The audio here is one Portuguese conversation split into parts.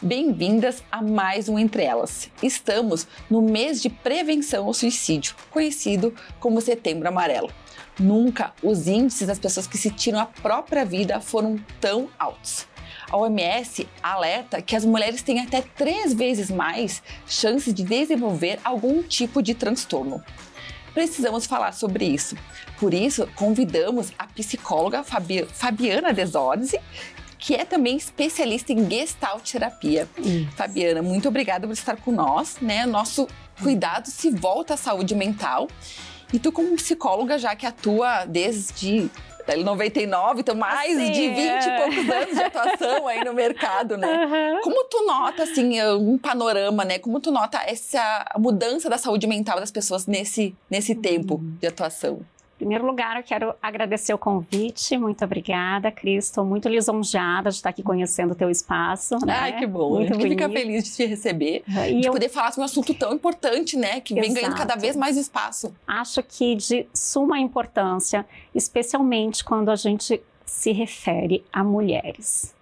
Bem-vindas a mais um Entre Elas. Estamos no mês de prevenção ao suicídio, conhecido como Setembro Amarelo. Nunca os índices das pessoas que se tiram a própria vida foram tão altos. A OMS alerta que as mulheres têm até 3 vezes mais chances de desenvolver algum tipo de transtorno. Precisamos falar sobre isso. Por isso, convidamos a psicóloga Fabiana Desorzi, que é também especialista em Gestalt terapia. Fabiana, muito obrigada por estar com nós, né? Nosso cuidado se volta à saúde mental. E tu, como psicóloga, já que atua desde 99, então mais de 20 e poucos anos de atuação aí no mercado, né? Uhum. Como tu nota, assim, um panorama, né? Como tu nota essa mudança da saúde mental das pessoas nesse tempo de atuação? Em primeiro lugar, eu quero agradecer o convite. Muito obrigada, Cris. Estou muito lisonjeada de estar aqui conhecendo o teu espaço. Né? Ai, que bom. Muito a gente fica feliz de te receber, de poder falar sobre um assunto tão importante, né? Que vem ganhando cada vez mais espaço. Acho que de suma importância, especialmente quando a gente se refere a mulheres.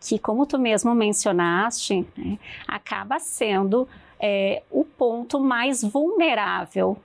Que, como tu mesmo mencionaste, né, acaba sendo o ponto mais vulnerável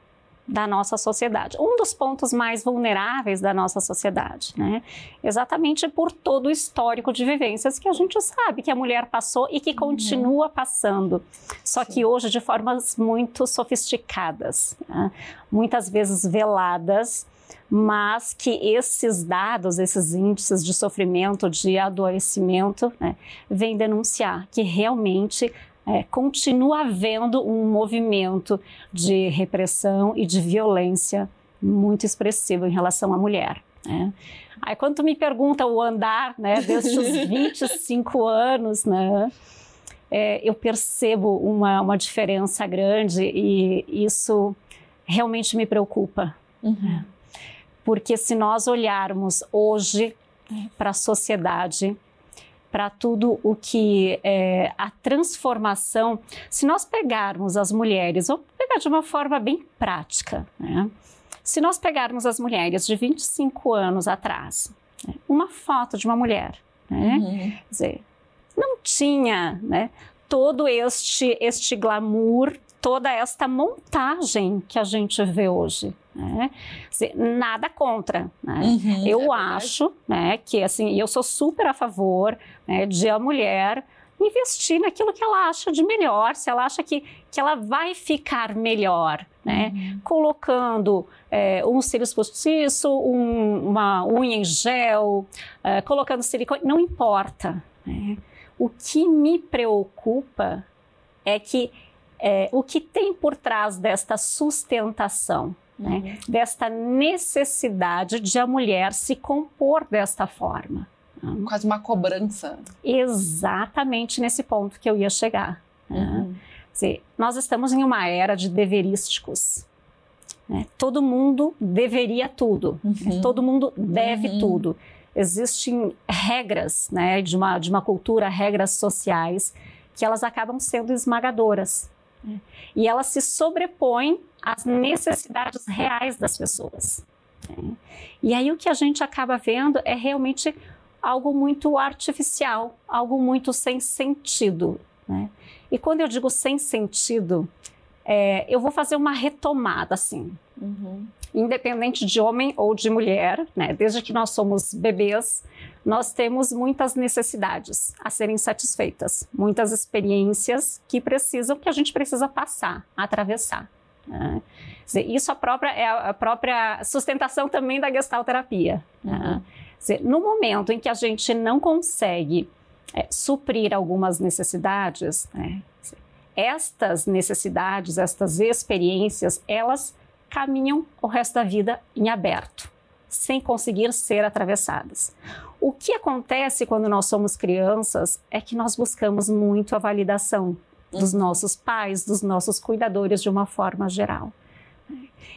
da nossa sociedade. Um dos pontos mais vulneráveis da nossa sociedade, né? Exatamente por todo o histórico de vivências que a gente sabe que a mulher passou e que continua passando. Só que hoje de formas muito sofisticadas, né? Muitas vezes veladas, mas que esses dados, esses índices de sofrimento, de adoecimento, né, vêm denunciar que realmente continua havendo um movimento de repressão e de violência muito expressivo em relação à mulher. Né? Aí quando tu me pergunta o andar, né, destes 25 anos, né, eu percebo uma diferença grande e isso realmente me preocupa. Né? Porque se nós olharmos hoje para a sociedade, para tudo o que é a transformação, se nós pegarmos as mulheres, vou pegar de uma forma bem prática, né? Se nós pegarmos as mulheres de 25 anos atrás, né, uma foto de uma mulher, né? Quer dizer, não tinha, né, todo este glamour, toda esta montagem que a gente vê hoje. Né? Dizer, nada contra, né? Eu acho, né, que assim, eu sou super a favor, né, de a mulher investir naquilo que ela acha de melhor, se ela acha que ela vai ficar melhor, né? Colocando um cílios postiço, uma unha em gel, colocando silicone, não importa. Né? O que me preocupa é que o que tem por trás desta sustentação, né? Desta necessidade de a mulher se compor desta forma. Quase uma cobrança. Exatamente nesse ponto que eu ia chegar. Né? Quer dizer, nós estamos em uma era de deverísticos. Né? Todo mundo deveria tudo. Todo mundo deve tudo. Existem regras, né, de uma cultura, regras sociais, que elas acabam sendo esmagadoras. Né? E elas se sobrepõem às necessidades reais das pessoas. Né? E aí o que a gente acaba vendo é realmente algo muito artificial, algo muito sem sentido. Né? E quando eu digo sem sentido, eu vou fazer uma retomada, assim. Independente de homem ou de mulher, né? Desde que nós somos bebês, nós temos muitas necessidades a serem satisfeitas, muitas experiências que a gente precisa passar, atravessar. Né? Quer dizer, isso é a própria sustentação também da Gestalt terapia. Né? Quer dizer, no momento em que a gente não consegue suprir algumas necessidades, né? Estas necessidades, estas experiências, elas caminham o resto da vida em aberto, sem conseguir ser atravessadas. O que acontece quando nós somos crianças é que nós buscamos muito a validação dos nossos pais, dos nossos cuidadores de uma forma geral.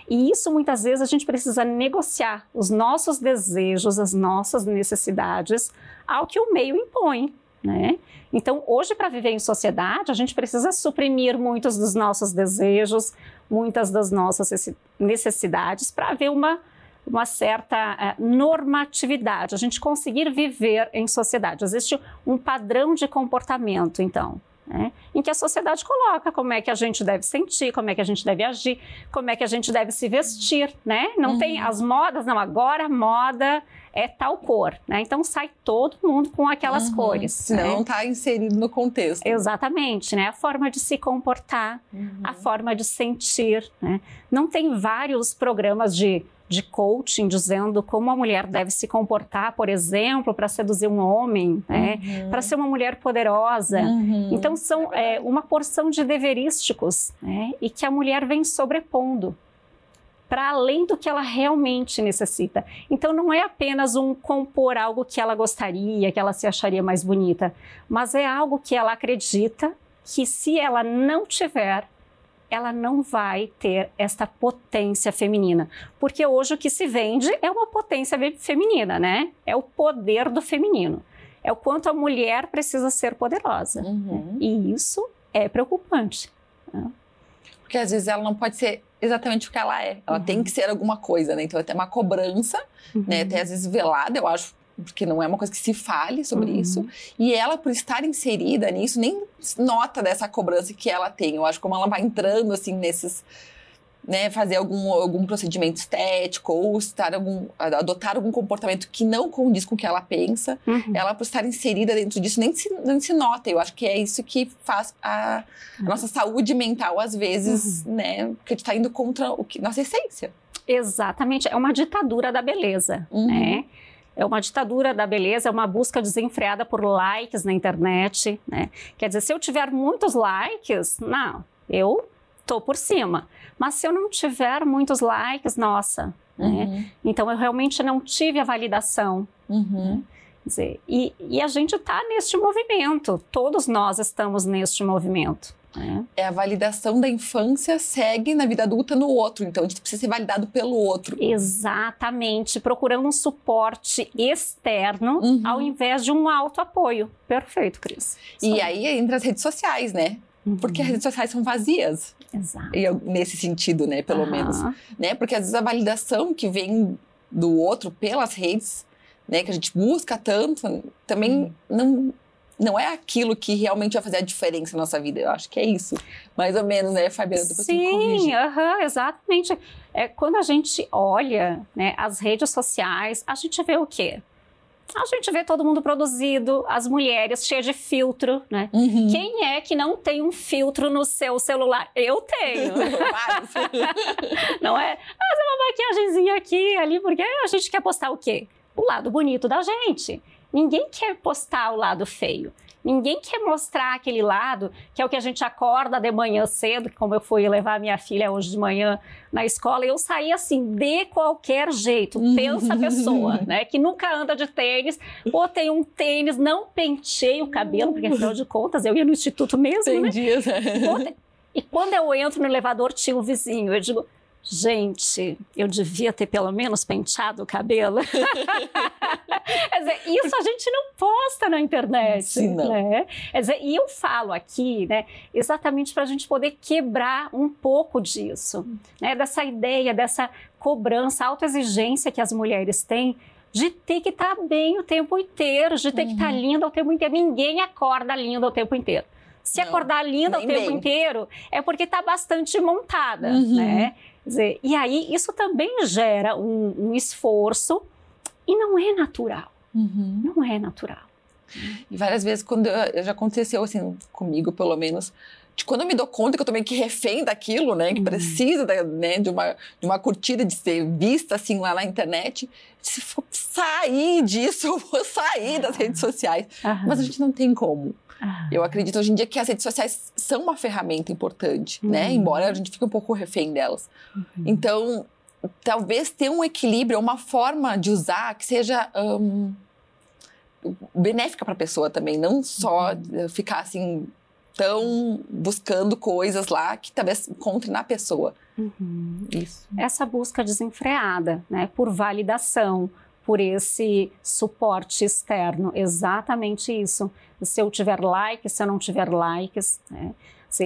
E isso muitas vezes a gente precisa negociar os nossos desejos, as nossas necessidades ao que o meio impõe. Né? Então, hoje, para viver em sociedade, a gente precisa suprimir muitos dos nossos desejos, muitas das nossas necessidades para haver uma uma certa normatividade, a gente conseguir viver em sociedade. Existe um padrão de comportamento, então, né, em que a sociedade coloca como é que a gente deve sentir, como é que a gente deve agir, como é que a gente deve se vestir, né? Não tem as modas, não, agora a moda é tal cor, né? Então sai todo mundo com aquelas cores. Senão não está inserido no contexto. Exatamente, né? A forma de se comportar, a forma de sentir, né? Não tem vários programas de coaching dizendo como a mulher deve se comportar, por exemplo, para seduzir um homem, né? Para ser uma mulher poderosa. Então são uma porção de deverísticos, né? E que a mulher vem sobrepondo para além do que ela realmente necessita. Então não é apenas um compor algo que ela gostaria, que ela se acharia mais bonita, mas é algo que ela acredita que se ela não tiver, ela não vai ter esta potência feminina. Porque hoje o que se vende é uma potência feminina, né? É o poder do feminino. É o quanto a mulher precisa ser poderosa. E isso é preocupante, né? Porque às vezes ela não pode ser exatamente o que ela é. Ela tem que ser alguma coisa, né? Então tem uma cobrança, né? Até às vezes velada, eu acho, porque não é uma coisa que se fale sobre isso. E ela, por estar inserida nisso, nem nota dessa cobrança que ela tem. Eu acho como ela vai entrando, assim, nesses... né, fazer algum procedimento estético ou adotar algum comportamento que não condiz com o que ela pensa, ela, por estar inserida dentro disso, nem se nota. Eu acho que é isso que faz a nossa saúde mental, às vezes, né, porque a gente está indo contra nossa essência. Exatamente, é uma ditadura da beleza, né? É uma ditadura da beleza, é uma busca desenfreada por likes na internet, né? Quer dizer, se eu tiver muitos likes, não, eu tô por cima. Mas se eu não tiver muitos likes, nossa, né? Então eu realmente não tive a validação. Né? Quer dizer, e a gente está neste movimento, todos nós estamos neste movimento. Né? A validação da infância segue na vida adulta no outro, então a gente precisa ser validado pelo outro. Exatamente, procurando um suporte externo ao invés de um autoapoio. Perfeito, Cris. E aí entra as redes sociais, né? Porque as redes sociais são vazias. Exato. Nesse sentido, né? Pelo menos. Né? Porque às vezes a validação que vem do outro pelas redes, né? Que a gente busca tanto, também não é aquilo que realmente vai fazer a diferença na nossa vida. Eu acho que é isso. Mais ou menos, né, Fabiana? Depois sim, exatamente. Quando a gente olha, né, as redes sociais, a gente vê o quê? A gente vê todo mundo produzido, as mulheres cheias de filtro, né? Quem é que não tem um filtro no seu celular? Eu tenho. Não é? Mas é uma maquiagemzinha aqui, ali, porque a gente quer postar o quê? O lado bonito da gente. Ninguém quer postar o lado feio. Ninguém quer mostrar aquele lado, que é o que a gente acorda de manhã cedo, como eu fui levar minha filha hoje de manhã na escola, e eu saí assim, de qualquer jeito. Pensa a pessoa, né, que nunca anda de tênis, botei um tênis, não pentei o cabelo, porque afinal de contas eu ia no instituto mesmo, né? E quando eu entro no elevador, tinha um vizinho, eu digo... Gente, eu devia ter pelo menos penteado o cabelo. Quer dizer, isso a gente não posta na internet. Sim, não. Né? Quer dizer, e eu falo aqui, né, exatamente para a gente poder quebrar um pouco disso, né, dessa ideia, dessa cobrança, autoexigência que as mulheres têm de ter que estar bem o tempo inteiro, de ter que estar linda o tempo inteiro. Ninguém acorda linda o tempo inteiro. Se acordar linda o tempo inteiro, é porque está bastante montada, né? Quer dizer, e aí isso também gera um esforço e não é natural. Não é natural. E várias vezes, quando já aconteceu assim, comigo pelo menos, de quando eu me dou conta que eu tô meio que refém daquilo, né? Que precisa né, de uma curtida, de ser vista assim lá na internet. Se for sair disso, eu vou sair das redes sociais. Mas a gente não tem como. Eu acredito hoje em dia que as redes sociais são uma ferramenta importante, né? Embora a gente fique um pouco refém delas. Então, talvez ter um equilíbrio, uma forma de usar que seja benéfica para a pessoa também. Não só ficar assim, tão buscando coisas lá que talvez encontre na pessoa. Isso. Essa busca desenfreada, né? Por validação, por esse suporte externo, exatamente isso. Se eu tiver likes, se eu não tiver likes, né?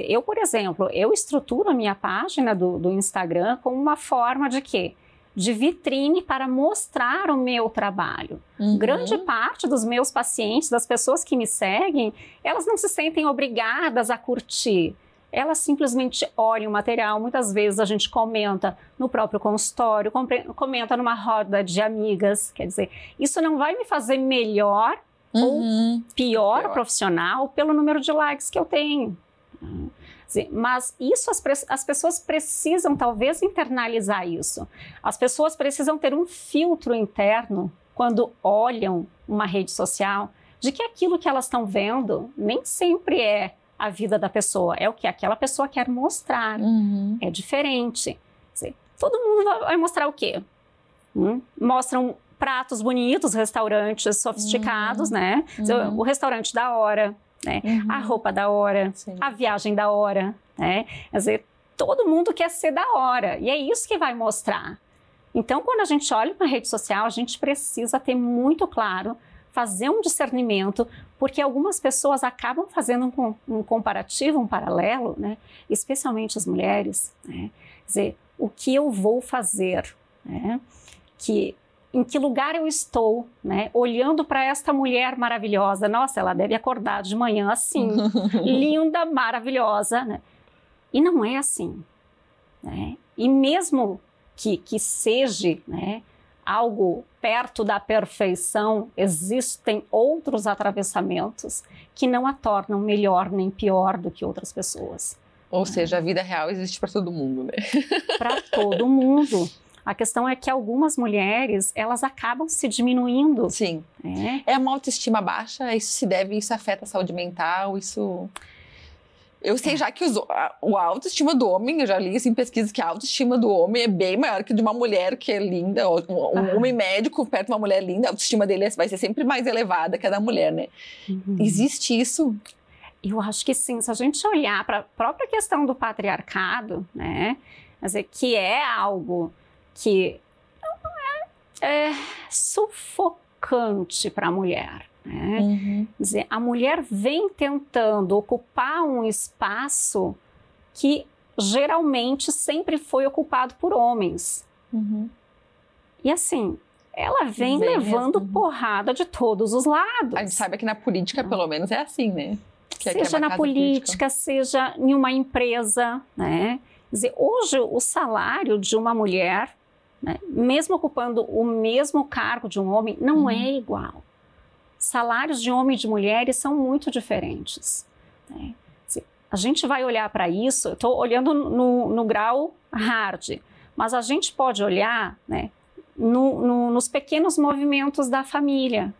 Eu, por exemplo, eu estruturo a minha página do Instagram como uma forma de quê? de vitrine para mostrar o meu trabalho. Grande parte dos meus pacientes, das pessoas que me seguem, elas não se sentem obrigadas a curtir. Elas simplesmente olham o material, muitas vezes a gente comenta no próprio consultório, comenta numa roda de amigas, quer dizer, isso não vai me fazer melhor ou pior profissional pelo número de likes que eu tenho. Mas isso as pessoas precisam talvez internalizar isso. As pessoas precisam ter um filtro interno quando olham uma rede social de que aquilo que elas estão vendo nem sempre é a vida da pessoa, é o que aquela pessoa quer mostrar. É diferente. Todo mundo vai mostrar o quê? Mostram pratos bonitos, restaurantes sofisticados, né? O restaurante da hora, né? A roupa da hora, a viagem da hora, né? Quer dizer, todo mundo quer ser da hora e é isso que vai mostrar. Então, quando a gente olha para a rede social, a gente precisa ter muito claro, fazer um discernimento, porque algumas pessoas acabam fazendo um comparativo, um paralelo, né? Especialmente as mulheres, né? Quer dizer, o que eu vou fazer, né? Em que lugar eu estou, né? Olhando para esta mulher maravilhosa. Nossa, ela deve acordar de manhã assim, linda, maravilhosa, né? E não é assim, né? E mesmo que seja, né, algo perto da perfeição, existem outros atravessamentos que não a tornam melhor nem pior do que outras pessoas. Ou seja, a vida real existe para todo mundo, né? Para todo mundo. A questão é que algumas mulheres, elas acabam se diminuindo. Sim. É uma autoestima baixa, isso afeta a saúde mental, isso... Eu sei já que a autoestima do homem, eu já li assim, pesquisas que a autoestima do homem é bem maior que de uma mulher que é linda. Um homem médico perto de uma mulher linda, a autoestima dele vai ser sempre mais elevada que a da mulher, né? Existe isso? Eu acho que sim. Se a gente olhar para a própria questão do patriarcado, né? Quer dizer, que é algo que é sufocante para a mulher. Né? Quer dizer, a mulher vem tentando ocupar um espaço que geralmente sempre foi ocupado por homens. E assim, ela vem levando porrada de todos os lados. A gente sabe que na política, pelo menos, é assim, né? Seja na política, seja em uma empresa, né? Quer dizer, hoje o salário de uma mulher, né, mesmo ocupando o mesmo cargo de um homem, não é igual. Salários de homem e de mulheres são muito diferentes. Né? A gente vai olhar para isso, eu estou olhando no grau hard, mas a gente pode olhar, né, nos pequenos movimentos da família.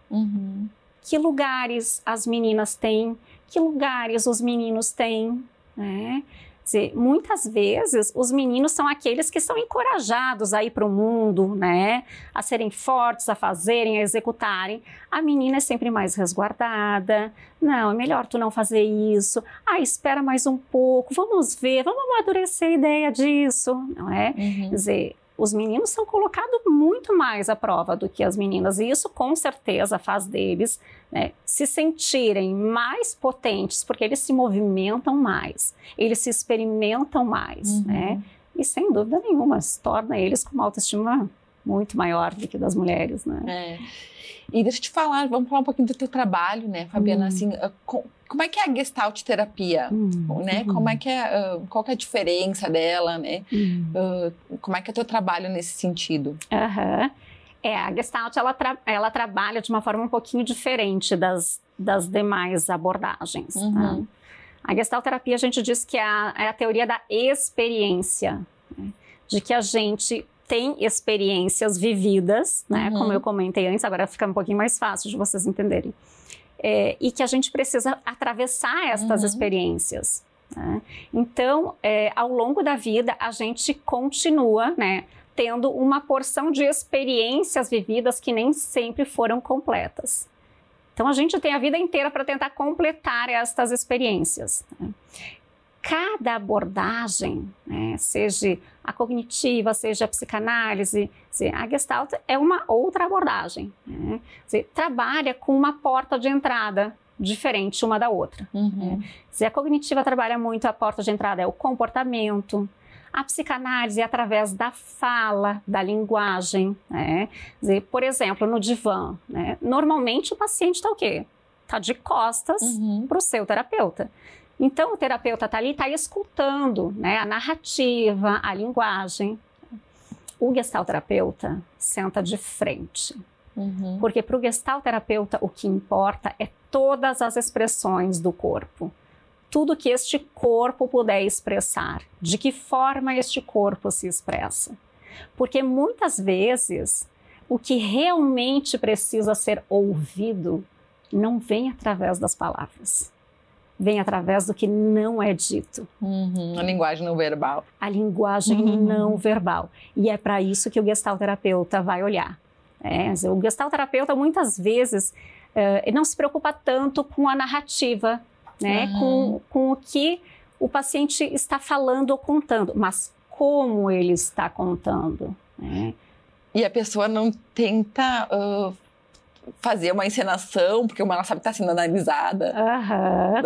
Que lugares as meninas têm, que lugares os meninos têm, né? Dizer, muitas vezes os meninos são aqueles que são encorajados a ir para o mundo, né? A serem fortes, a fazerem, a executarem. A menina é sempre mais resguardada. Não, é melhor tu não fazer isso. Ah, espera mais um pouco, vamos ver, vamos amadurecer a ideia disso, não é? Quer dizer, os meninos são colocados muito mais à prova do que as meninas, e isso com certeza faz deles, né, se sentirem mais potentes, porque eles se movimentam mais, eles se experimentam mais, né? E sem dúvida nenhuma, se torna eles com uma autoestima muito maior do que das mulheres, né? E deixa eu te falar, vamos falar um pouquinho do teu trabalho, né, Fabiana, assim, como é que é a Gestalt terapia, né, como é que é, qual que é a diferença dela, né, como é que é o teu trabalho nesse sentido? A Gestalt, ela trabalha de uma forma um pouquinho diferente das demais abordagens, tá? A Gestalt terapia, a gente diz que é a teoria da experiência, né, de que a gente tem experiências vividas, né? Como eu comentei antes, agora fica um pouquinho mais fácil de vocês entenderem. E que a gente precisa atravessar estas experiências. Né? Então, ao longo da vida, a gente continua, né, tendo uma porção de experiências vividas que nem sempre foram completas. Então, a gente tem a vida inteira para tentar completar estas experiências. Né? Cada abordagem, né, seja a cognitiva, seja a psicanálise, a Gestalt é uma outra abordagem. Né? Trabalha com uma porta de entrada diferente uma da outra. Né? A cognitiva trabalha muito, a porta de entrada é o comportamento, A psicanálise é através da fala, da linguagem, né? Quer dizer, por exemplo, no divã, né? Normalmente o paciente está o quê? Está de costas para o seu terapeuta. Então, o terapeuta está ali, está escutando, né, a narrativa, a linguagem. O gestalterapeuta senta de frente. Porque para o gestalterapeuta o que importa é todas as expressões do corpo. Tudo que este corpo puder expressar. De que forma este corpo se expressa. Porque muitas vezes o que realmente precisa ser ouvido não vem através das palavras. Vem através do que não é dito. A linguagem não verbal. A linguagem não verbal. E é para isso que o gestalterapeuta vai olhar. O gestalterapeuta muitas vezes não se preocupa tanto com a narrativa, né? Com o que o paciente está falando ou contando, mas como ele está contando. Né? E a pessoa não tenta fazer uma encenação, porque ela sabe que está sendo analisada.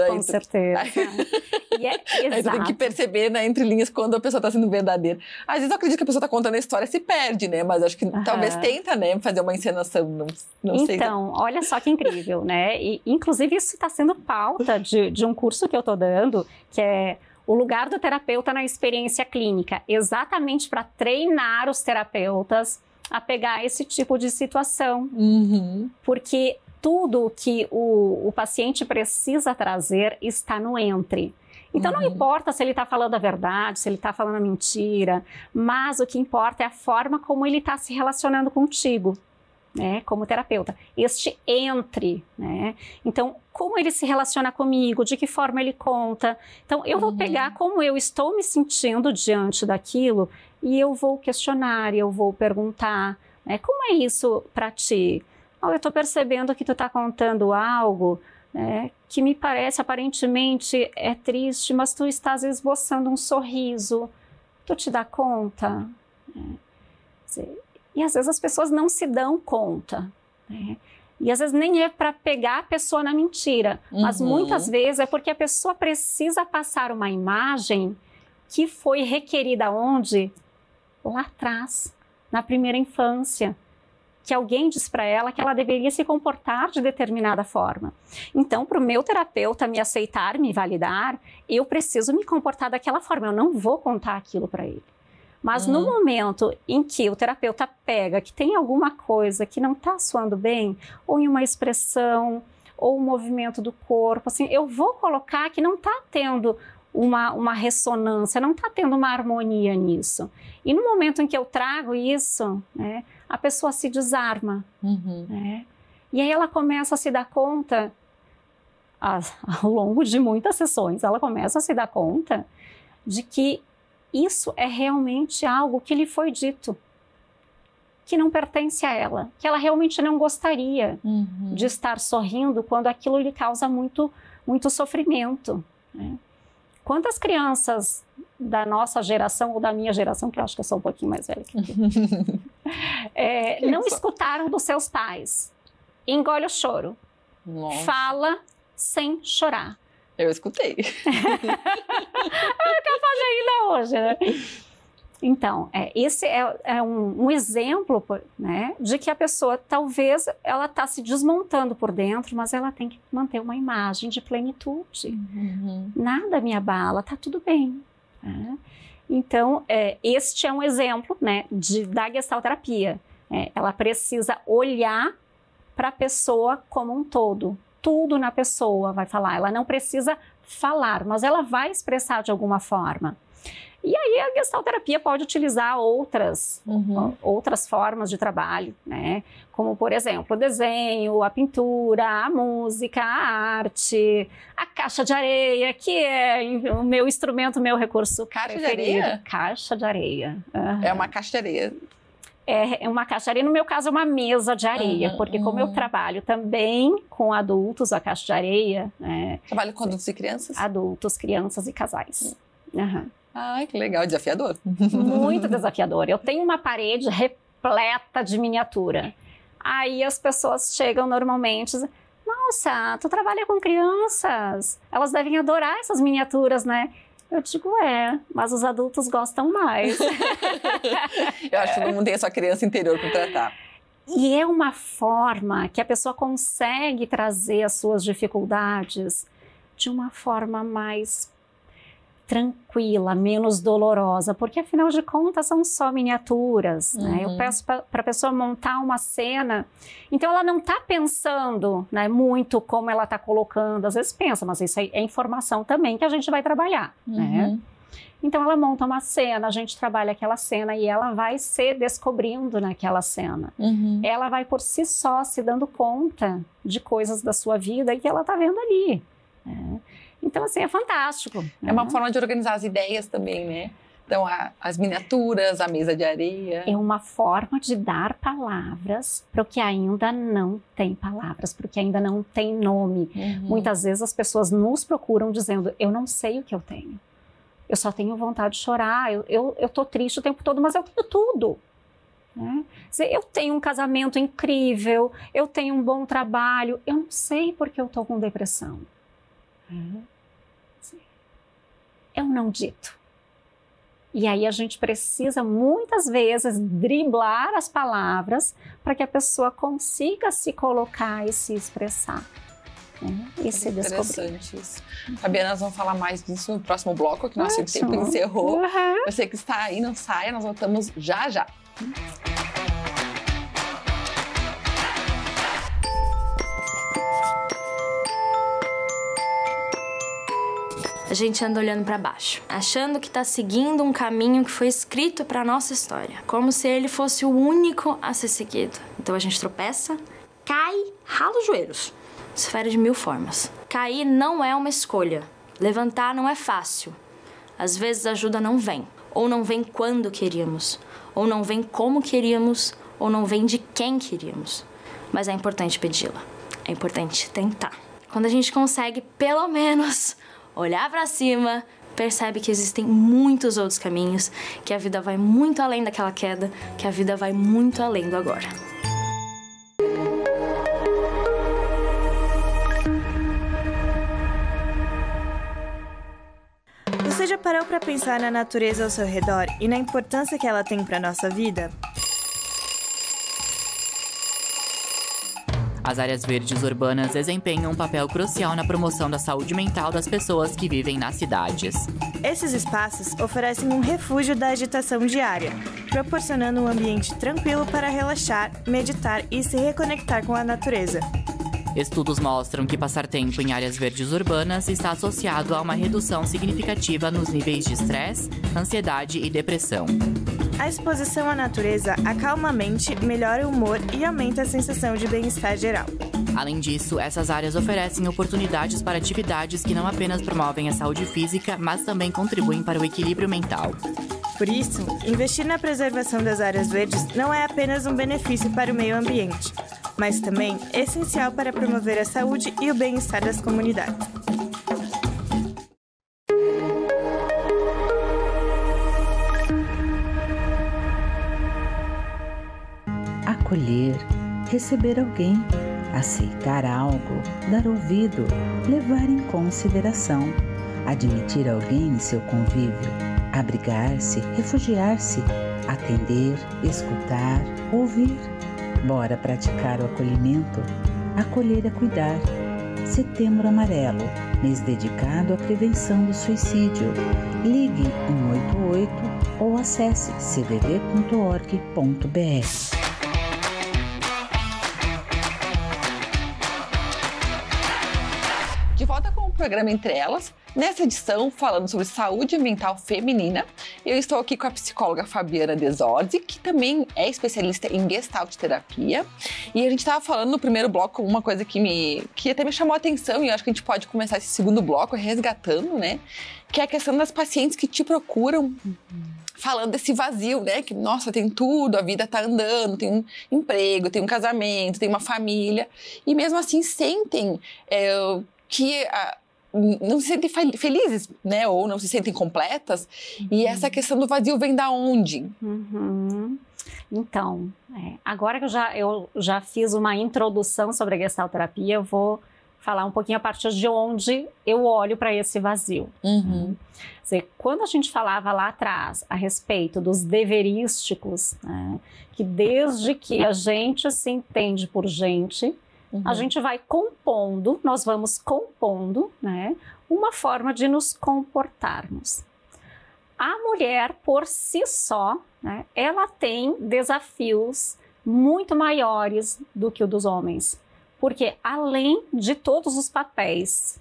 Com certeza. Aí tu tem que perceber, né, entre linhas, quando a pessoa está sendo verdadeira. Às vezes eu acredito que a pessoa está contando a história e se perde, né? Mas acho que talvez tenta, né, fazer uma encenação, não sei. Então, olha só que incrível, né? E, inclusive, isso está sendo pauta de um curso que eu estou dando, que é o lugar do terapeuta na experiência clínica, exatamente para treinar os terapeutas a pegar esse tipo de situação. Porque tudo que o paciente precisa trazer está no entre. Então, não importa se ele está falando a verdade, se ele está falando a mentira, mas o que importa é a forma como ele está se relacionando contigo, né, como terapeuta. Este entre, né? Então, como ele se relaciona comigo, de que forma ele conta. Então, eu vou pegar como eu estou me sentindo diante daquilo e eu vou questionar, eu vou perguntar, né, como é isso para ti? Eu estou percebendo que tu está contando algo que me parece, aparentemente, é triste, mas tu estás esboçando um sorriso. Tu te dá conta? E às vezes as pessoas não se dão conta. Né? E às vezes nem é para pegar a pessoa na mentira, mas muitas vezes é porque a pessoa precisa passar uma imagem que foi requerida onde? Lá atrás, na primeira infância. Que alguém diz para ela que ela deveria se comportar de determinada forma. Então, para o meu terapeuta me aceitar, me validar, eu preciso me comportar daquela forma. Eu não vou contar aquilo para ele. Mas no momento em que o terapeuta pega que tem alguma coisa que não está soando bem, ou em uma expressão, ou um movimento do corpo, assim, eu vou colocar que não está tendo uma ressonância, não está tendo uma harmonia nisso. E no momento em que eu trago isso, né, a pessoa se desarma. Né? E aí ela começa a se dar conta, ao longo de muitas sessões, ela começa a se dar conta de que isso é realmente algo que lhe foi dito, que não pertence a ela, que ela realmente não gostaria de estar sorrindo quando aquilo lhe causa muito sofrimento. Né? Quantas crianças da nossa geração ou da minha geração, que eu acho que eu sou um pouquinho mais velha que tu, não escutaram dos seus pais? Engole o choro. Nossa. Fala sem chorar. Eu escutei. É capaz de ainda hoje, né? Então, esse é um exemplo, né, de que a pessoa, talvez, ela está se desmontando por dentro, mas ela tem que manter uma imagem de plenitude. Nada me abala, está tudo bem. Né? Então, este é um exemplo, né, da gestalterapia. Ela precisa olhar para a pessoa como um todo. Tudo na pessoa vai falar. Ela não precisa falar, mas ela vai expressar de alguma forma. E aí a gestalterapia pode utilizar outras formas de trabalho, né? Como, por exemplo, o desenho, a pintura, a música, a arte, a caixa de areia, que é o meu instrumento, o meu recurso preferido. De areia? Caixa de areia. É uma caixa de areia. É uma caixa de areia, no meu caso é uma mesa de areia, porque como eu trabalho também com adultos, a caixa de areia... Trabalho com adultos e crianças? Adultos, crianças e casais. Ai, que legal, desafiador. Muito desafiador. Eu tenho uma parede repleta de miniatura. Aí as pessoas chegam normalmente, nossa, tu trabalha com crianças, elas devem adorar essas miniaturas, né? Eu digo, mas os adultos gostam mais. Eu acho que todo mundo tem a sua criança interior para tratar. E é uma forma que a pessoa consegue trazer as suas dificuldades de uma forma mais tranquila, menos dolorosa, porque afinal de contas são só miniaturas, né? Eu peço para a pessoa montar uma cena, então ela não está pensando, né, muito como ela está colocando, às vezes pensa, mas isso é informação também que a gente vai trabalhar, né? Então ela monta uma cena, a gente trabalha aquela cena e ela vai se descobrindo naquela cena. Ela vai por si só se dando conta de coisas da sua vida que ela está vendo ali, né? Então, assim, é fantástico. É uma forma de organizar as ideias também, né? Então, as miniaturas, a mesa de areia. É uma forma de dar palavras para o que ainda não tem palavras, para o que ainda não tem nome. Muitas vezes as pessoas nos procuram dizendo, eu não sei o que eu tenho. Eu só tenho vontade de chorar, eu tô triste o tempo todo, mas eu tenho tudo. Né? Eu tenho um casamento incrível, eu tenho um bom trabalho, eu não sei porque eu tô com depressão. É um não dito. E aí a gente precisa muitas vezes driblar as palavras para que a pessoa consiga se colocar e se expressar, né? E se descobrir. Interessante isso. Fabiana, nós vamos falar mais disso no próximo bloco, que nosso tempo encerrou. Você que está aí, não saia, nós voltamos já já. A gente anda olhando para baixo, achando que tá seguindo um caminho que foi escrito para nossa história, como se ele fosse o único a ser seguido. Então a gente tropeça, cai, rala os joelhos. Esfera de mil formas. Cair não é uma escolha. Levantar não é fácil. Às vezes a ajuda não vem, ou não vem quando queríamos, ou não vem como queríamos, ou não vem de quem queríamos. Mas é importante pedi-la. É importante tentar. Quando a gente consegue, pelo menos, olhar para cima, percebe que existem muitos outros caminhos, que a vida vai muito além daquela queda, que a vida vai muito além do agora. Você já parou para pensar na natureza ao seu redor e na importância que ela tem para nossa vida? As áreas verdes urbanas desempenham um papel crucial na promoção da saúde mental das pessoas que vivem nas cidades. Esses espaços oferecem um refúgio da agitação diária, proporcionando um ambiente tranquilo para relaxar, meditar e se reconectar com a natureza. Estudos mostram que passar tempo em áreas verdes urbanas está associado a uma redução significativa nos níveis de estresse, ansiedade e depressão. A exposição à natureza acalma a mente, melhora o humor e aumenta a sensação de bem-estar geral. Além disso, essas áreas oferecem oportunidades para atividades que não apenas promovem a saúde física, mas também contribuem para o equilíbrio mental. Por isso, investir na preservação das áreas verdes não é apenas um benefício para o meio ambiente, mas também essencial para promover a saúde e o bem-estar das comunidades. Acolher, receber alguém, aceitar algo, dar ouvido, levar em consideração, admitir alguém em seu convívio, abrigar-se, refugiar-se, atender, escutar, ouvir. Bora praticar o acolhimento? Acolher é cuidar. Setembro Amarelo, mês dedicado à prevenção do suicídio. Ligue 188 ou acesse cvv.org.br. De volta com o programa Entre Elas, nessa edição falando sobre saúde mental feminina. Eu estou aqui com a psicóloga Fabiana Desorzi, que também é especialista em Gestalt terapia. E a gente estava falando no primeiro bloco uma coisa que até me chamou a atenção, e eu acho que a gente pode começar esse segundo bloco resgatando, né? Que é a questão das pacientes que te procuram falando desse vazio, né? Que, nossa, tem tudo, a vida tá andando, tem um emprego, tem um casamento, tem uma família. E mesmo assim sentem que não se sentem felizes, né? Ou não se sentem completas. E essa questão do vazio vem da onde? Então, agora que eu já fiz uma introdução sobre a Gestalt terapia, eu vou falar um pouquinho a partir de onde eu olho para esse vazio. Uhum. Quer dizer, quando a gente falava lá atrás a respeito dos deverísticos, né, que desde que a gente se entende por gente, a gente vai compondo, nós vamos compondo, né, uma forma de nos comportarmos. A mulher, por si só, né, ela tem desafios muito maiores do que o dos homens. Porque além de todos os papéis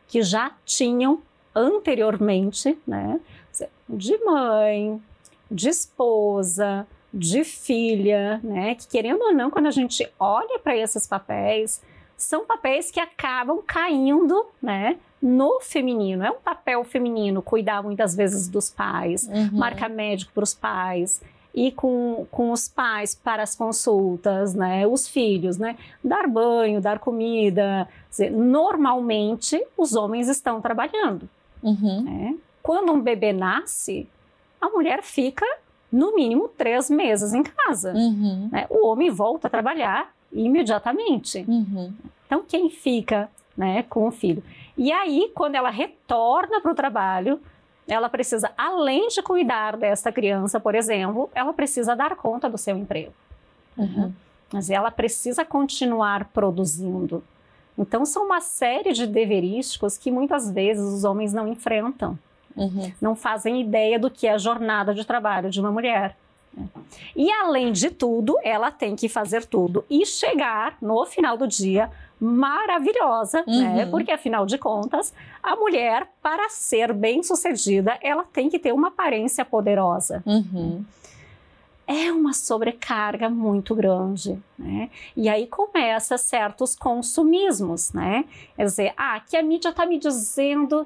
que já tinham anteriormente, né, de mãe, de esposa, de filha, né, que querendo ou não, quando a gente olha para esses papéis, são papéis que acabam caindo, né, no feminino. É um papel feminino cuidar muitas vezes dos pais, marcar médico para os pais, ir com os pais para as consultas, né, os filhos, né, dar banho, dar comida. Quer dizer, normalmente os homens estão trabalhando. Né? Quando um bebê nasce, a mulher fica no mínimo 3 meses em casa. Né? O homem volta a trabalhar imediatamente. Então quem fica, né, com o filho? E aí, quando ela retorna para o trabalho, ela precisa, além de cuidar dessa criança, por exemplo, ela precisa dar conta do seu emprego. Mas ela precisa continuar produzindo. Então, são uma série de deverísticos que muitas vezes os homens não enfrentam. Não fazem ideia do que é a jornada de trabalho de uma mulher. E, além de tudo, ela tem que fazer tudo e chegar no final do dia maravilhosa, né? Porque, afinal de contas, a mulher, para ser bem-sucedida, ela tem que ter uma aparência poderosa. É uma sobrecarga muito grande, né? E aí começa certos consumismos, né? Quer dizer, que a mídia está me dizendo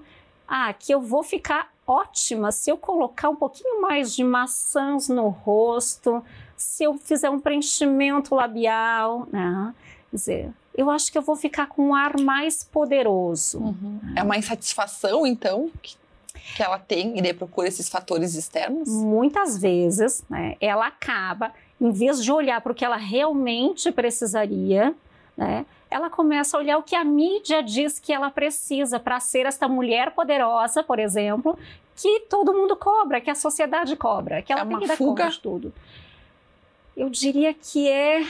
que eu vou ficar ótima se eu colocar um pouquinho mais de maçãs no rosto, se eu fizer um preenchimento labial, né? Quer dizer, eu acho que eu vou ficar com um ar mais poderoso. É uma insatisfação, então, que ela tem e daí procura esses fatores externos? Muitas vezes, né, ela acaba, em vez de olhar para o que ela realmente precisaria, né, ela começa a olhar o que a mídia diz que ela precisa para ser esta mulher poderosa, por exemplo, que todo mundo cobra, que a sociedade cobra, que ela tem que dar conta de tudo. Eu diria que é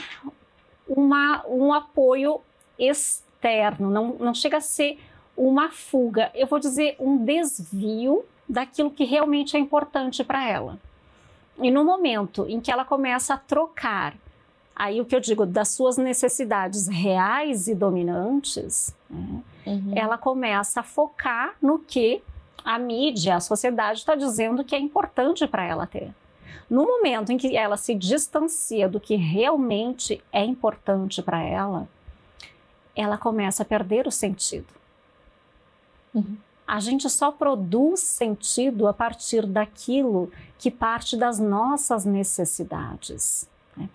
um apoio externo, não chega a ser uma fuga, eu vou dizer um desvio daquilo que realmente é importante para ela. E no momento em que ela começa a trocar, aí o que eu digo, das suas necessidades reais e dominantes, né, ela começa a focar no que a mídia, a sociedade está dizendo que é importante para ela ter. No momento em que ela se distancia do que realmente é importante para ela, ela começa a perder o sentido. A gente só produz sentido a partir daquilo que parte das nossas necessidades. Né?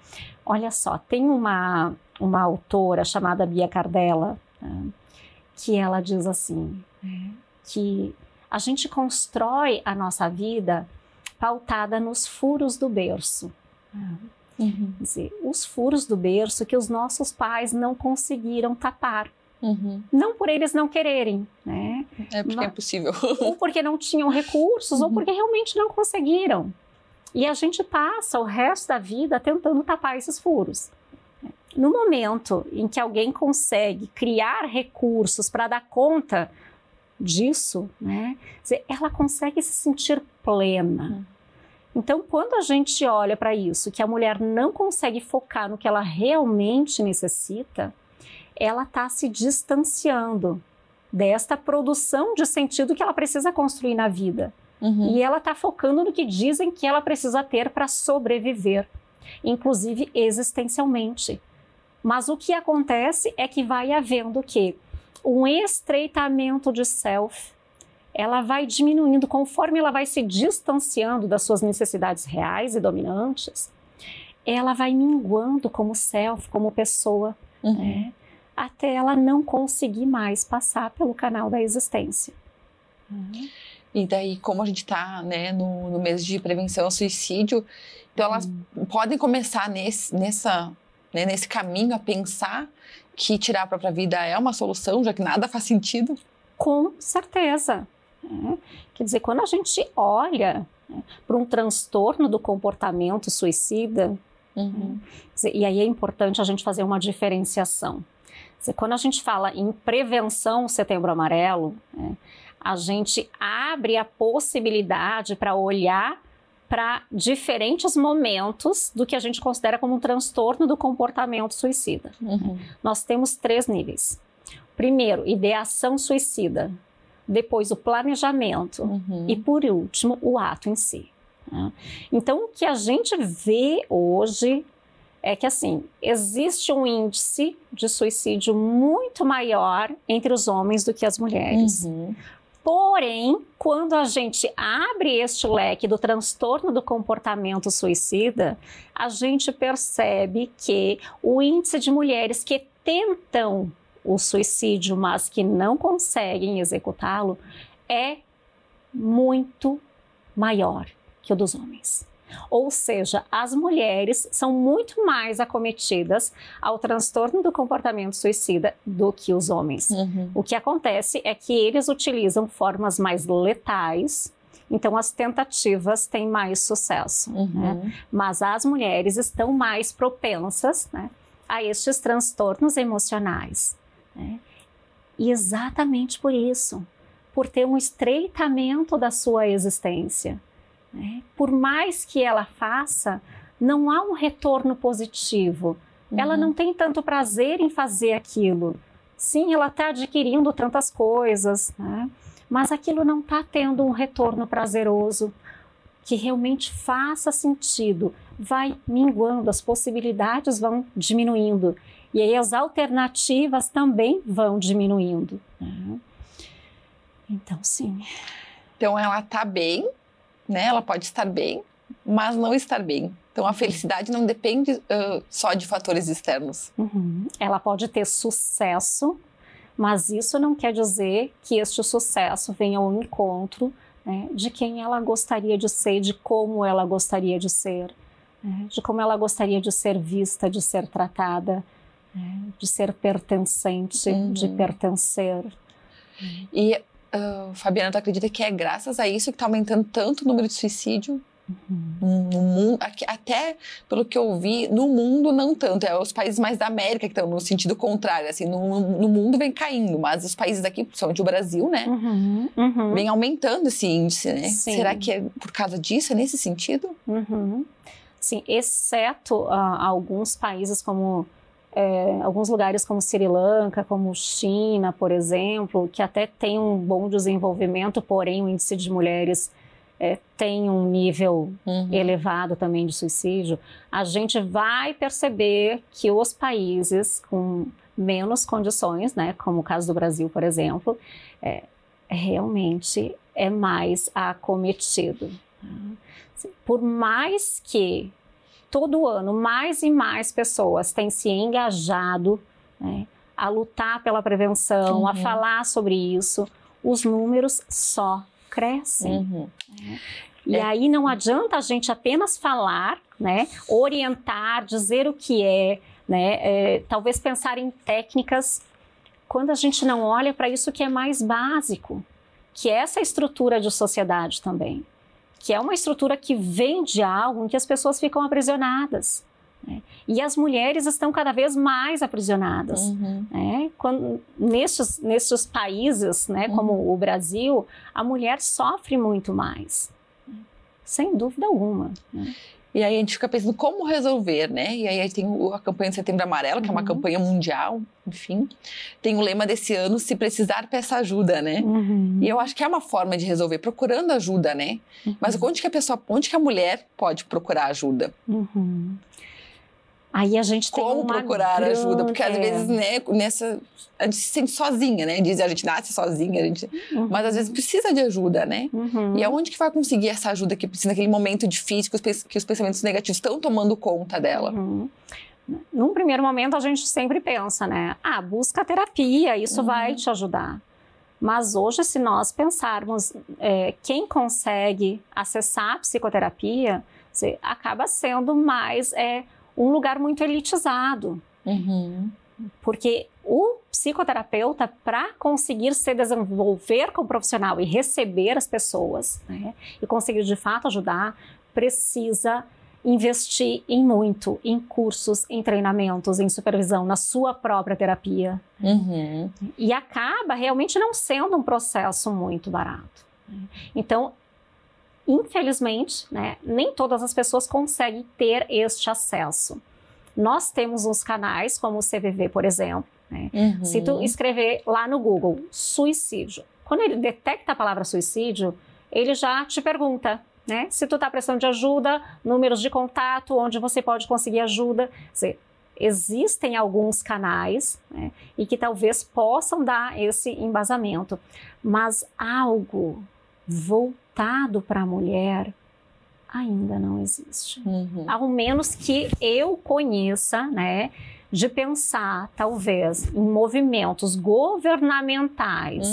Olha só, tem uma autora chamada Bia Cardella, né, que ela diz assim, que a gente constrói a nossa vida pautada nos furos do berço. Quer dizer, os furos do berço que os nossos pais não conseguiram tapar. Não por eles não quererem, né? É porque é impossível. Ou porque não tinham recursos, ou porque realmente não conseguiram. E a gente passa o resto da vida tentando tapar esses furos. No momento em que alguém consegue criar recursos para dar conta disso, né, ela consegue se sentir plena. Então, quando a gente olha para isso, que a mulher não consegue focar no que ela realmente necessita, ela está se distanciando desta produção de sentido que ela precisa construir na vida. E ela está focando no que dizem que ela precisa ter para sobreviver, inclusive existencialmente. Mas o que acontece é que vai havendo o quê? Um estreitamento de self. Ela vai diminuindo conforme ela vai se distanciando das suas necessidades reais e dominantes. Ela vai minguando como self, como pessoa, né? Até ela não conseguir mais passar pelo canal da existência. E daí, como a gente está, né, no mês de prevenção ao suicídio, então elas podem começar nesse caminho a pensar que tirar a própria vida é uma solução, já que nada faz sentido? Com certeza. Quer dizer, quando a gente olha para um transtorno do comportamento suicida, e aí é importante a gente fazer uma diferenciação. Quer dizer, quando a gente fala em prevenção Setembro Amarelo, a gente abre a possibilidade para olhar para diferentes momentos do que a gente considera como um transtorno do comportamento suicida. Nós temos 3 níveis. Primeiro, ideação suicida. Depois, o planejamento. E, por último, o ato em si. Então, o que a gente vê hoje é que, assim, existe um índice de suicídio muito maior entre os homens do que as mulheres. Porém, quando a gente abre este leque do transtorno do comportamento suicida, a gente percebe que o índice de mulheres que tentam o suicídio, mas que não conseguem executá-lo, é muito maior que o dos homens. Ou seja, as mulheres são muito mais acometidas ao transtorno do comportamento suicida do que os homens. O que acontece é que eles utilizam formas mais letais, então as tentativas têm mais sucesso. Mas as mulheres estão mais propensas, a estes transtornos emocionais. E exatamente por isso, por ter um estreitamento da sua existência. Por mais que ela faça, não há um retorno positivo. Ela não tem tanto prazer em fazer aquilo. Sim, ela está adquirindo tantas coisas, mas aquilo não está tendo um retorno prazeroso que realmente faça sentido. Vai minguando, as possibilidades vão diminuindo. E aí as alternativas também vão diminuindo. Então, sim. Então, ela está bem, ela pode estar bem, mas não estar bem. Então, a felicidade não depende só de fatores externos. Ela pode ter sucesso, mas isso não quer dizer que este sucesso venha ao encontro de quem ela gostaria de ser, de como ela gostaria de ser, de como ela gostaria de ser vista, de ser tratada, de ser pertencente, de pertencer. E, Fabiana, tu acredita que é graças a isso que está aumentando tanto o número de suicídio? No mundo, até pelo que eu vi, no mundo não tanto, é os países mais da América que estão no sentido contrário, assim, no mundo vem caindo, mas os países daqui, principalmente o Brasil, vem aumentando esse índice, né? Sim. Será que é por causa disso, é nesse sentido? Sim, exceto alguns países como alguns lugares como Sri Lanka, como China, por exemplo, que até tem um bom desenvolvimento, porém o índice de mulheres tem um nível elevado também de suicídio, a gente vai perceber que os países com menos condições, como o caso do Brasil, por exemplo, realmente é mais acometido. Por mais que todo ano mais e mais pessoas têm se engajado a lutar pela prevenção, a falar sobre isso, os números só crescem. E aí não adianta a gente apenas falar, orientar, dizer o que talvez pensar em técnicas, quando a gente não olha para isso que é mais básico, que é essa estrutura de sociedade também, que é uma estrutura que vem de algo em que as pessoas ficam aprisionadas. E as mulheres estão cada vez mais aprisionadas. Nestes países, como o Brasil, a mulher sofre muito mais, sem dúvida alguma. E aí a gente fica pensando como resolver, E aí tem a campanha de Setembro Amarelo, que é uma campanha mundial, enfim. Tem o lema desse ano, se precisar, peça ajuda, E eu acho que é uma forma de resolver, procurando ajuda, Mas onde que a mulher pode procurar ajuda? Aí a gente tem como procurar ajuda, porque às vezes, a gente se sente sozinha, Diz a gente nasce sozinha, mas às vezes precisa de ajuda, E aonde que vai conseguir essa ajuda que precisa naquele momento difícil que os pensamentos negativos estão tomando conta dela? Num primeiro momento a gente sempre pensa, busca terapia, isso vai te ajudar. Mas hoje, se nós pensarmos quem consegue acessar a psicoterapia, acaba sendo mais um lugar muito elitizado. Porque o psicoterapeuta, para conseguir se desenvolver como profissional e receber as pessoas, né, e conseguir de fato ajudar, precisa investir em cursos, em treinamentos, em supervisão, na sua própria terapia. E acaba realmente não sendo um processo muito barato. Então, infelizmente, né, nem todas as pessoas conseguem ter este acesso. Nós temos uns canais, como o CVV, por exemplo, né? Se tu escrever lá no Google, suicídio, quando ele detecta a palavra suicídio, ele já te pergunta, né, se tu está precisando de ajuda, números de contato, onde você pode conseguir ajuda. Quer dizer, existem alguns canais, né, e que talvez possam dar esse embasamento, mas algo voltado para a mulher ainda não existe. Ao menos que eu conheça, né, de pensar, talvez, em movimentos governamentais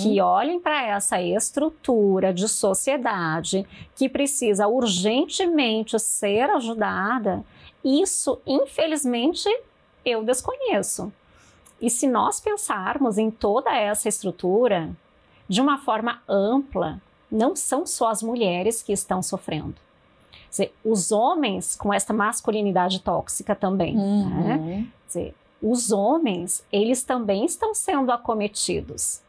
que olhem para essa estrutura de sociedade que precisa urgentemente ser ajudada. Isso, infelizmente, eu desconheço. E se nós pensarmos em toda essa estrutura, de uma forma ampla, não são só as mulheres que estão sofrendo. Quer dizer, os homens com essa masculinidade tóxica também. Né? Quer dizer, os homens, eles também estão sendo acometidos.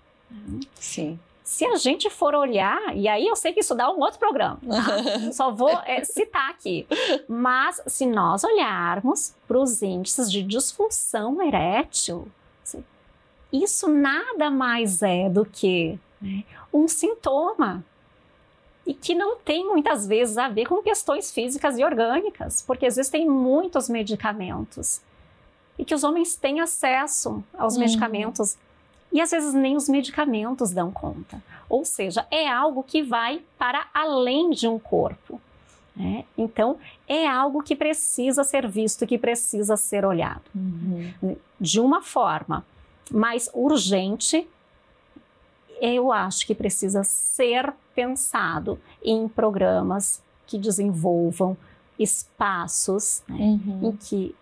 Sim. Se a gente for olhar, e aí eu sei que isso dá um outro programa, tá? Só vou citar aqui. Mas se nós olharmos para os índices de disfunção erétil, isso nada mais é do que, né, um sintoma. E que não tem muitas vezes a ver com questões físicas e orgânicas, porque existem muitos medicamentos e que os homens têm acesso aos medicamentos e às vezes nem os medicamentos dão conta. Ou seja, é algo que vai para além de um corpo, né? Então, é algo que precisa ser visto, que precisa ser olhado de uma forma mais urgente. Eu acho que precisa ser pensado em programas que desenvolvam espaços, né, em que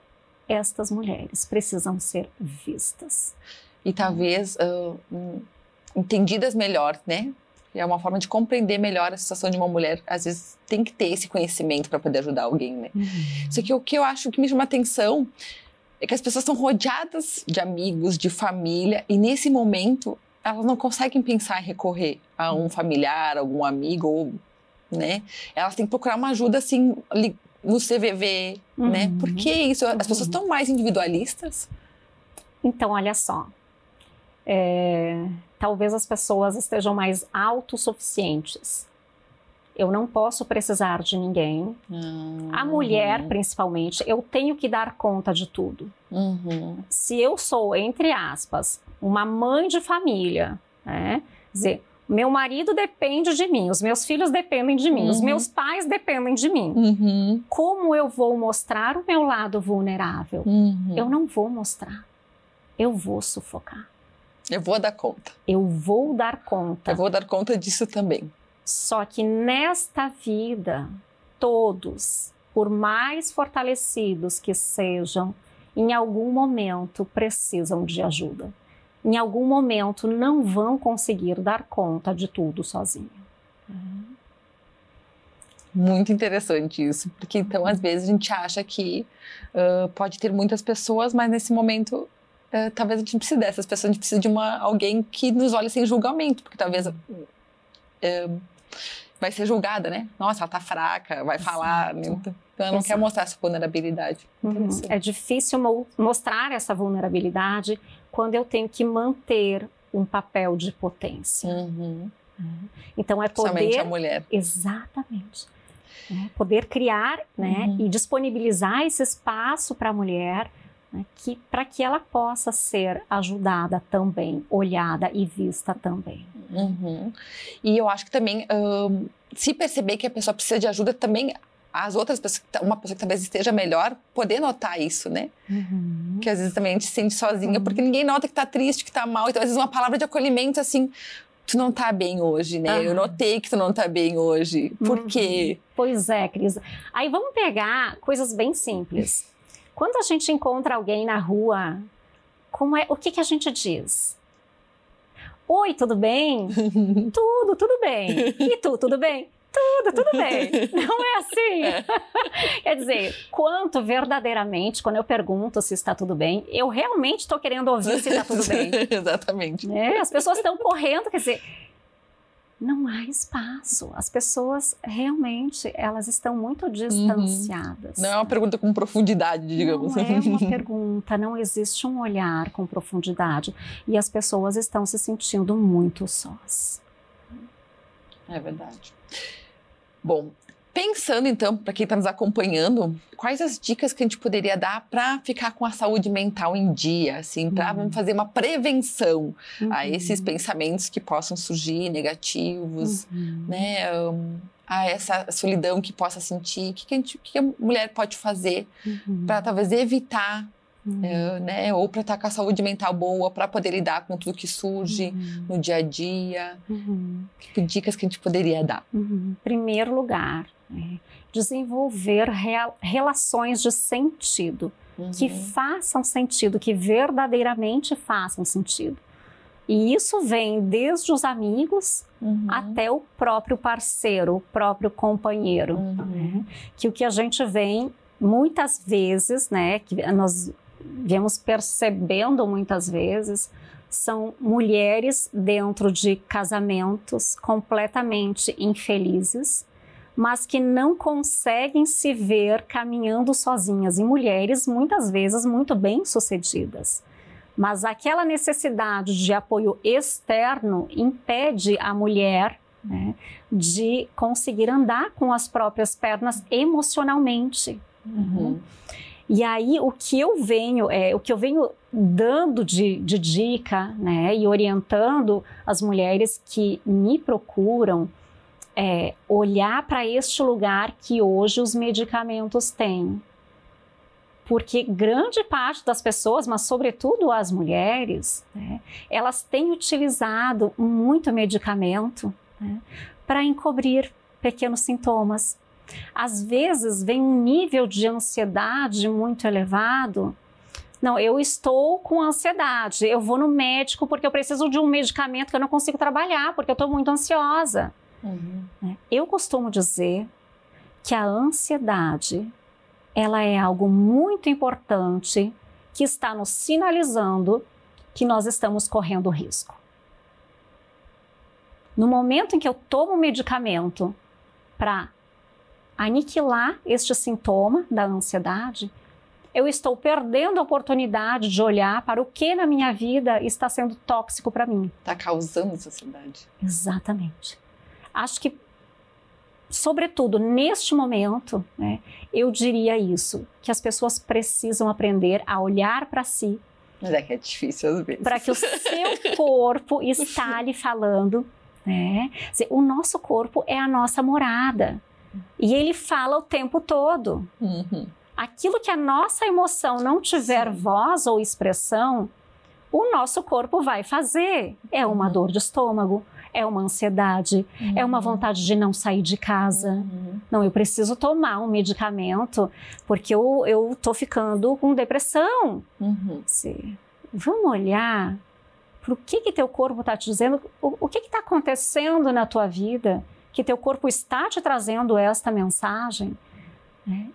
estas mulheres precisam ser vistas. E talvez entendidas melhor, né? É uma forma de compreender melhor a situação de uma mulher. Às vezes tem que ter esse conhecimento para poder ajudar alguém, né? Isso aqui, o que eu acho que me chama atenção é que as pessoas estão rodeadas de amigos, de família, e nesse momento elas não conseguem pensar em recorrer a um familiar, algum amigo, ou, né? Elas têm que procurar uma ajuda, assim, no CVV, né? Por que isso? As pessoas estão mais individualistas? Então, olha só. Talvez as pessoas estejam mais autossuficientes. Eu não posso precisar de ninguém. A mulher, principalmente, eu tenho que dar conta de tudo. Se eu sou, entre aspas, uma mãe de família, né? Quer dizer, meu marido depende de mim, os meus filhos dependem de mim, os meus pais dependem de mim. Como eu vou mostrar o meu lado vulnerável? Eu não vou mostrar. Eu vou sufocar. Eu vou dar conta. Eu vou dar conta. Eu vou dar conta disso também. Só que nesta vida, todos, por mais fortalecidos que sejam, em algum momento precisam de ajuda. Em algum momento não vão conseguir dar conta de tudo sozinho. Muito interessante isso, porque então às vezes a gente acha que pode ter muitas pessoas, mas nesse momento talvez a gente não precise dessas pessoas, a gente precisa de alguém que nos olhe sem julgamento, porque talvez vai ser julgada, né? Nossa, ela tá fraca, vai falar. Então ela não quer mostrar essa vulnerabilidade. É difícil mostrar essa vulnerabilidade quando eu tenho que manter um papel de potência. Então é poder... Somente a mulher. Exatamente. Poder criar, né, e disponibilizar esse espaço para a mulher, né, para que ela possa ser ajudada também, olhada e vista também. E eu acho que também, se perceber que a pessoa precisa de ajuda, também as outras pessoas, uma pessoa que talvez esteja melhor, poder notar isso, né? Que às vezes também a gente se sente sozinha, porque ninguém nota que tá triste, que tá mal. Então, às vezes, uma palavra de acolhimento, assim, tu não tá bem hoje, né? Eu notei que tu não tá bem hoje. Por quê? Pois é, Cris. Aí vamos pegar coisas bem simples. Quando a gente encontra alguém na rua o que a gente diz? Oi, tudo bem? Tudo bem. E tu, tudo bem? Tudo bem. Não é assim. Quer dizer, quanto verdadeiramente, quando eu pergunto se está tudo bem, eu realmente estou querendo ouvir se está tudo bem. Exatamente. As pessoas estão correndo, quer dizer, não há espaço. As pessoas realmente, elas estão muito distanciadas. Não é uma pergunta com profundidade, digamos. Não é uma pergunta, não existe um olhar com profundidade. E as pessoas estão se sentindo muito sós. É verdade. Bom, pensando então, para quem está nos acompanhando, quais as dicas que a gente poderia dar para ficar com a saúde mental em dia, assim, para fazer uma prevenção a esses pensamentos que possam surgir negativos, né? A essa solidão que possa sentir, o que a mulher pode fazer para talvez evitar, né? Ou para estar com a saúde mental boa, para poder lidar com tudo que surge no dia a dia. Que dicas que a gente poderia dar? Em primeiro lugar, desenvolver relações de sentido, que façam sentido, que verdadeiramente façam sentido. E isso vem desde os amigos até o próprio parceiro, o próprio companheiro. Que o que a gente vê muitas vezes, né, que nós viemos percebendo muitas vezes, são mulheres dentro de casamentos completamente infelizes, mas que não conseguem se ver caminhando sozinhas, e mulheres muitas vezes muito bem-sucedidas. Mas aquela necessidade de apoio externo impede a mulher, né, de conseguir andar com as próprias pernas emocionalmente. E aí o que eu venho dando de dica, né, e orientando as mulheres que me procuram é olhar para este lugar que hoje os medicamentos têm. Porque grande parte das pessoas, mas sobretudo as mulheres, né, elas têm utilizado muito medicamento, né, para encobrir pequenos sintomas. Às vezes vem um nível de ansiedade muito elevado. Não, eu estou com ansiedade, eu vou no médico porque eu preciso de um medicamento que eu não consigo trabalhar, porque eu estou muito ansiosa. Eu costumo dizer que a ansiedade, ela é algo muito importante que está nos sinalizando que nós estamos correndo risco. No momento em que eu tomo um medicamento para aniquilar este sintoma da ansiedade, eu estou perdendo a oportunidade de olhar para o que na minha vida está sendo tóxico para mim. Está causando ansiedade. Exatamente. Acho que, sobretudo neste momento, né, eu diria isso, que as pessoas precisam aprender a olhar para si. Mas é que é difícil às vezes. Para que o seu corpo está lhe falando, né? O nosso corpo é a nossa morada. E ele fala o tempo todo. Aquilo que a nossa emoção não tiver voz ou expressão, o nosso corpo vai fazer. É uma dor de estômago, é uma ansiedade, é uma vontade de não sair de casa. Não, eu preciso tomar um medicamento porque eu tô ficando com depressão. Vamos olhar para o que teu corpo está te dizendo, o que está acontecendo na tua vida, que teu corpo está te trazendo esta mensagem.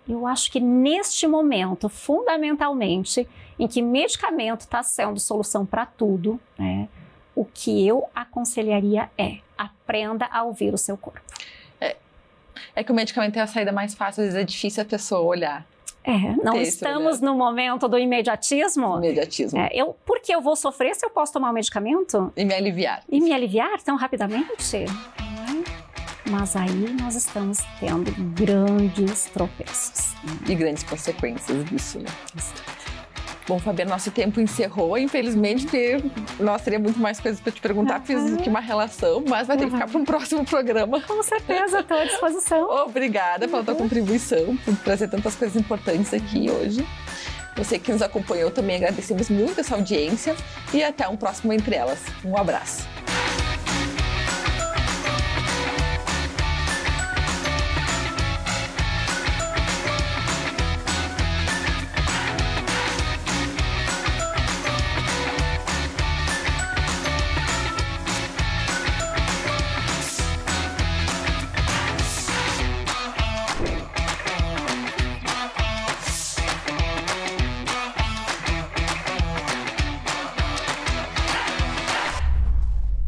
Eu acho que neste momento, fundamentalmente, em que medicamento está sendo solução para tudo, né, o que eu aconselharia é aprenda a ouvir o seu corpo. É que o medicamento é a saída mais fácil, às vezes é difícil a pessoa olhar. Não estamos no momento do imediatismo. Porque eu vou sofrer se eu posso tomar o medicamento? E me aliviar. E me aliviar tão rapidamente? Mas aí nós estamos tendo grandes tropeços. E grandes consequências disso, né? Bom, Fabiana, nosso tempo encerrou, infelizmente, porque nós teria muito mais coisas para te perguntar, fiz aqui uma relação, mas vai ter que ficar para um próximo programa. Com certeza, estou à disposição. Obrigada pela tua contribuição, por trazer tantas coisas importantes aqui hoje. Você que nos acompanhou também agradecemos muito essa audiência e até um próximo Entre Elas. Um abraço.